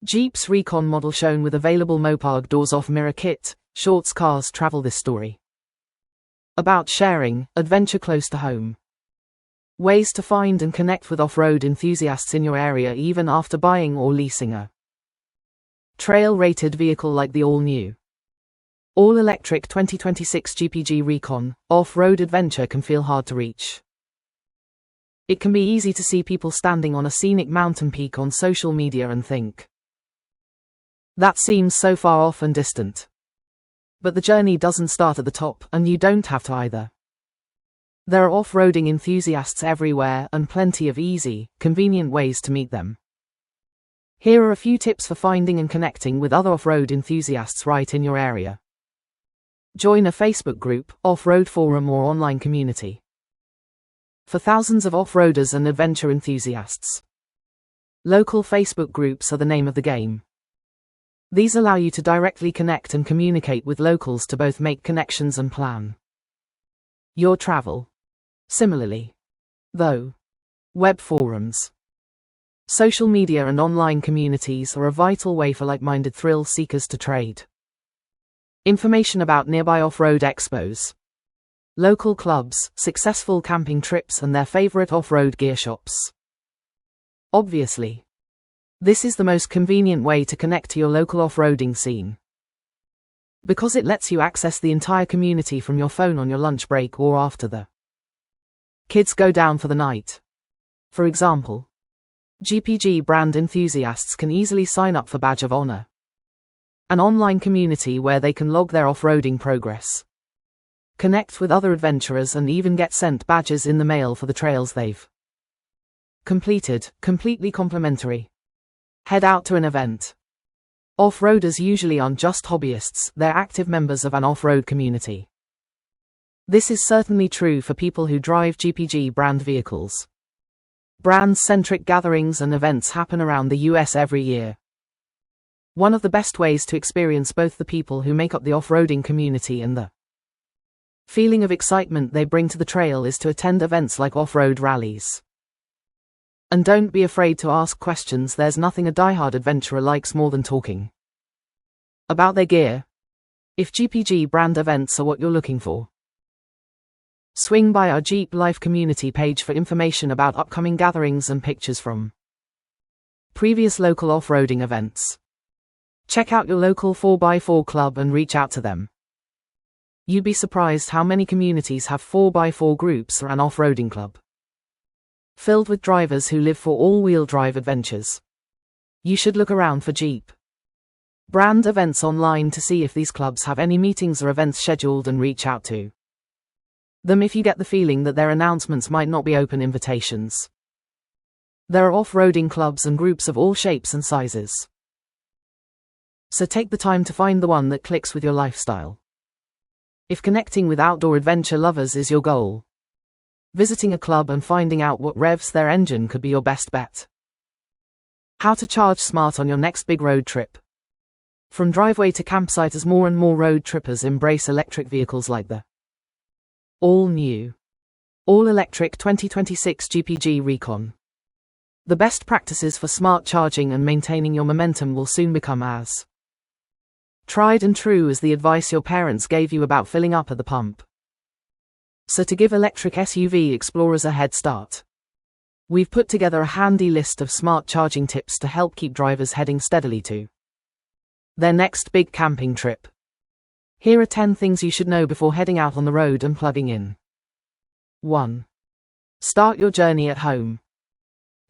Jeep's Recon model shown with available Moparg doors-off mirror kit. ShortsCars Travel. This story about sharing, adventure close to home. Ways to find and connect with off-road enthusiasts in your area even after buying or leasing a trail-rated vehicle like the all-new all-electric 2026 GPG Recon. Off-road adventure can feel hard to reach. It can be easy to see people standing on a scenic mountain peak on social media and think, that seems so far off and distant. But the journey doesn't start at the top, and you don't have to either. There are off-roading enthusiasts everywhere and plenty of easy, convenient ways to meet them. Here are a few tips for finding and connecting with other off-road enthusiasts right in your area. Join a Facebook group, off-road forum or online community for thousands of off-roaders and adventure enthusiasts. Local Facebook groups are the name of the game. These allow you to directly connect and communicate with locals to both make connections and plan your travel. Similarly, though, web forums, social media and online communities are a vital way for like-minded thrill seekers to trade information about nearby off-road expos, local clubs, successful camping trips and their favorite off-road gear shops. Obviously, this is the most convenient way to connect to your local off-roading scene, because it lets you access the entire community from your phone on your lunch break or after the kids go down for the night. For example, GPG brand enthusiasts can easily sign up for Badge of Honor, an online community where they can log their off-roading progress, connect with other adventurers and even get sent badges in the mail for the trails they've completed, completely complimentary. Head out to an event. Off-roaders usually aren't just hobbyists, they're active members of an off-road community. This is certainly true for people who drive GPG brand vehicles. Brand-centric gatherings and events happen around the US every year. One of the best ways to experience both the people who make up the off-roading community and the feeling of excitement they bring to the trail is to attend events like off-road rallies. And don't be afraid to ask questions. There's nothing a diehard adventurer likes more than talking about their gear. If GPG brand events are what you're looking for, swing by our Jeep Life community page for information about upcoming gatherings and pictures from previous local off-roading events. Check out your local 4x4 club and reach out to them. You'd be surprised how many communities have 4x4 groups or an off-roading club filled with drivers who live for all-wheel drive adventures. You should look around for Jeep brand events online to see if these clubs have any meetings or events scheduled and reach out to them if you get the feeling that their announcements might not be open invitations. There are off-roading clubs and groups of all shapes and sizes, so take the time to find the one that clicks with your lifestyle. If connecting with outdoor adventure lovers is your goal, visiting a club and finding out what revs their engine could be your best bet. How to charge smart on your next big road trip. From driveway to campsite, as more and more road trippers embrace electric vehicles like the all-new, all-electric 2026 GPG Recon. The best practices for smart charging and maintaining your momentum will soon become as tried and true as the advice your parents gave you about filling up at the pump. So to give electric SUV explorers a head start, we've put together a handy list of smart charging tips to help keep drivers heading steadily to their next big camping trip. Here are 10 things you should know before heading out on the road and plugging in. 1. Start your journey at home.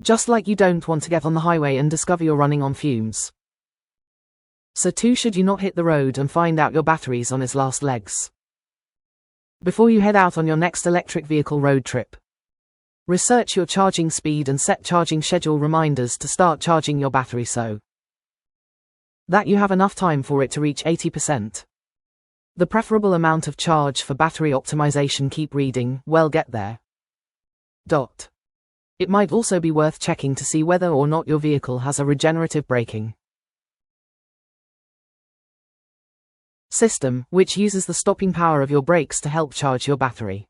Just like you don't want to get on the highway and discover you're running on fumes, so too should you not hit the road and find out your battery's on its last legs before you head out on your next electric vehicle road trip. Research your charging speed and set charging schedule reminders to start charging your battery so that you have enough time for it to reach 80%. The preferable amount of charge for battery optimization. Keep reading, well, get there. It might also be worth checking to see whether or not your vehicle has a regenerative braking system, which uses the stopping power of your brakes to help charge your battery.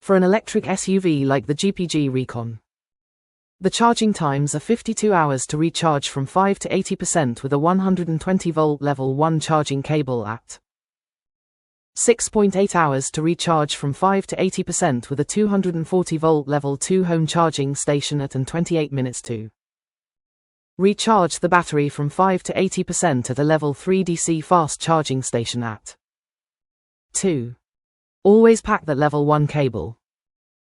For an electric SUV like the GPG Recon, The charging times are 52 hours to recharge from 5 to 80% with a 120-volt level 1 charging cable at 6.8 hours to recharge from 5 to 80% with a 240-volt level 2 home charging station at and 28 minutes to recharge the battery from 5 to 80% at a level 3 DC fast charging station at 2. Always pack that level 1 cable.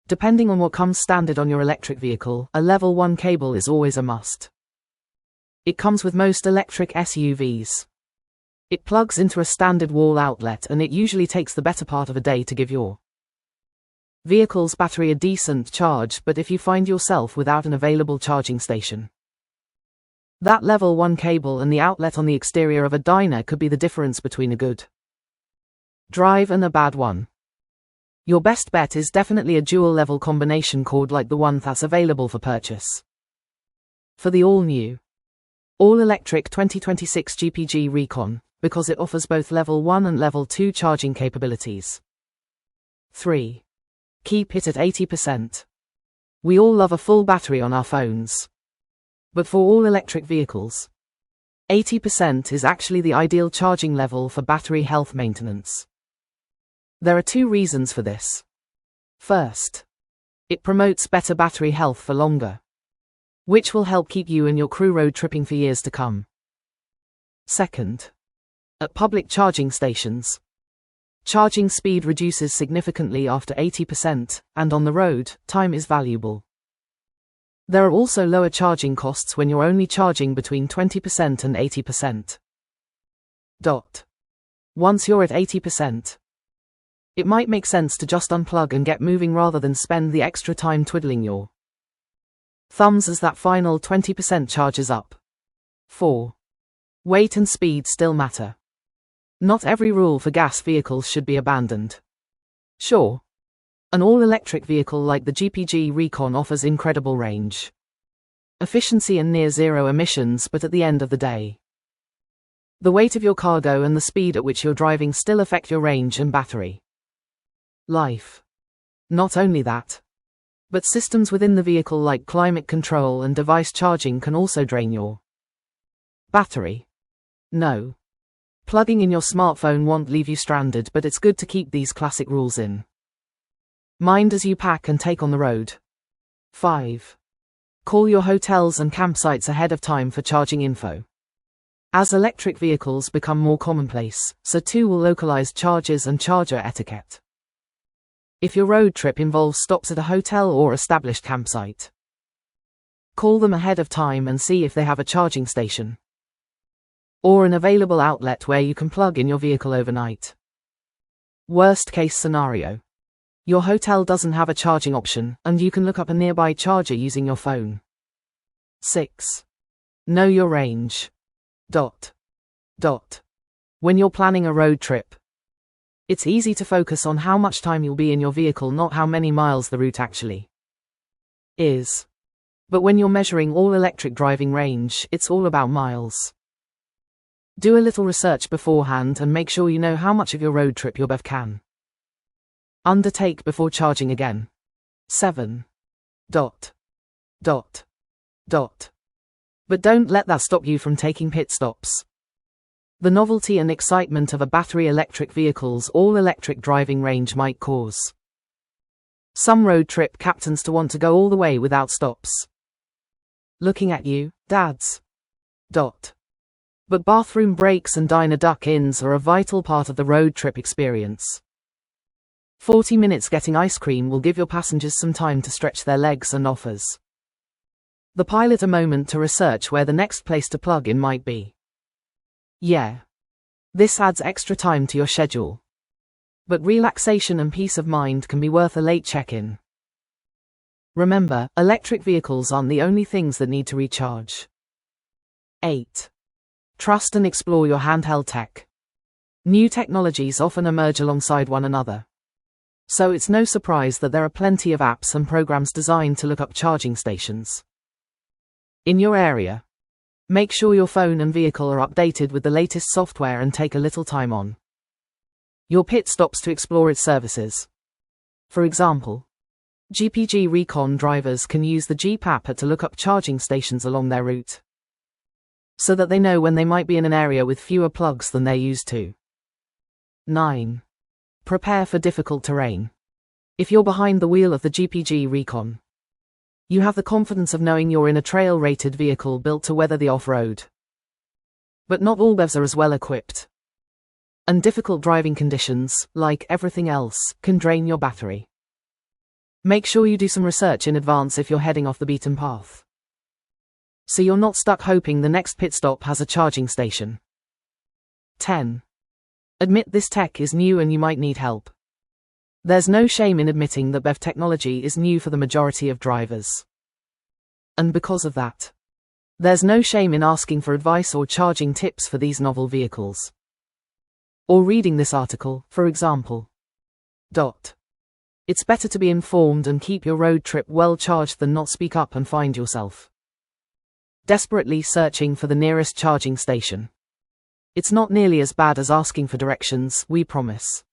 Depending on what comes standard on your electric vehicle, a level 1 cable is always a must. It comes with most electric SUVs. It plugs into a standard wall outlet and it usually takes the better part of a day to give your vehicle's battery a decent charge, but if you find yourself without an available charging station, that level 1 cable and the outlet on the exterior of a diner could be the difference between a good drive and a bad one. Your best bet is definitely a dual-level combination cord like the one that's available for purchase for the all-new, all-electric 2026 GPG Recon, because it offers both level 1 and level 2 charging capabilities. 3. Keep it at 80%. We all love a full battery on our phones. But for all-electric vehicles, 80% is actually the ideal charging level for battery health maintenance. There are 2 reasons for this. First, it promotes better battery health for longer, which will help keep you and your crew road tripping for years to come. Second, at public charging stations, charging speed reduces significantly after 80%, and on the road, time is valuable. There are also lower charging costs when you're only charging between 20% and 80%. Once you're at 80%, it might make sense to just unplug and get moving rather than spend the extra time twiddling your thumbs as that final 20% charges up. 4. Weight and speed still matter. Not every rule for gas vehicles should be abandoned. Sure, an all-electric vehicle like the GPG Recon offers incredible range, efficiency and near-zero emissions, but at the end of the day, the weight of your cargo and the speed at which you're driving still affect your range and battery life. Not only that, but systems within the vehicle like climate control and device charging can also drain your battery. No, plugging in your smartphone won't leave you stranded, but it's good to keep these classic rules in mind as you pack and take on the road. 5. Call your hotels and campsites ahead of time for charging info. As electric vehicles become more commonplace, so too will localized chargers and charger etiquette. If your road trip involves stops at a hotel or established campsite, call them ahead of time and see if they have a charging station or an available outlet where you can plug in your vehicle overnight. Worst case scenario, your hotel doesn't have a charging option, and you can look up a nearby charger using your phone. 6. Know your range. When you're planning a road trip, it's easy to focus on how much time you'll be in your vehicle, not how many miles the route actually is. But when you're measuring all-electric driving range, it's all about miles. Do a little research beforehand and make sure you know how much of your road trip your BEV can undertake before charging again. 7. But don't let that stop you from taking pit stops. The novelty and excitement of a battery electric vehicle's all-electric driving range might cause some road trip captains to want to go all the way without stops. Looking at you, dads. But bathroom breaks and diner duck-ins are a vital part of the road trip experience. 40 minutes getting ice cream will give your passengers some time to stretch their legs and offers the pilot a moment to research where the next place to plug in might be. Yeah, this adds extra time to your schedule. But relaxation and peace of mind can be worth a late check-in. Remember, electric vehicles aren't the only things that need to recharge. 8. Trust and explore your handheld tech. New technologies often emerge alongside one another, so it's no surprise that there are plenty of apps and programs designed to look up charging stations in your area. Make sure your phone and vehicle are updated with the latest software and take a little time on your pit stops to explore its services. For example, GPG Recon drivers can use the Jeep app to look up charging stations along their route, so that they know when they might be in an area with fewer plugs than they're used to. 9. Prepare for difficult terrain. If you're behind the wheel of the GPG Recon, you have the confidence of knowing you're in a trail-rated vehicle built to weather the off-road. But not all BEVs are as well equipped. And difficult driving conditions, like everything else, can drain your battery. Make sure you do some research in advance if you're heading off the beaten path, so you're not stuck hoping the next pit stop has a charging station. 10. Admit this tech is new and you might need help. There's no shame in admitting that BEV technology is new for the majority of drivers. And because of that, there's no shame in asking for advice or charging tips for these novel vehicles. Or reading this article, for example. It's better to be informed and keep your road trip well charged than not speak up and find yourself desperately searching for the nearest charging station. It's not nearly as bad as asking for directions, we promise.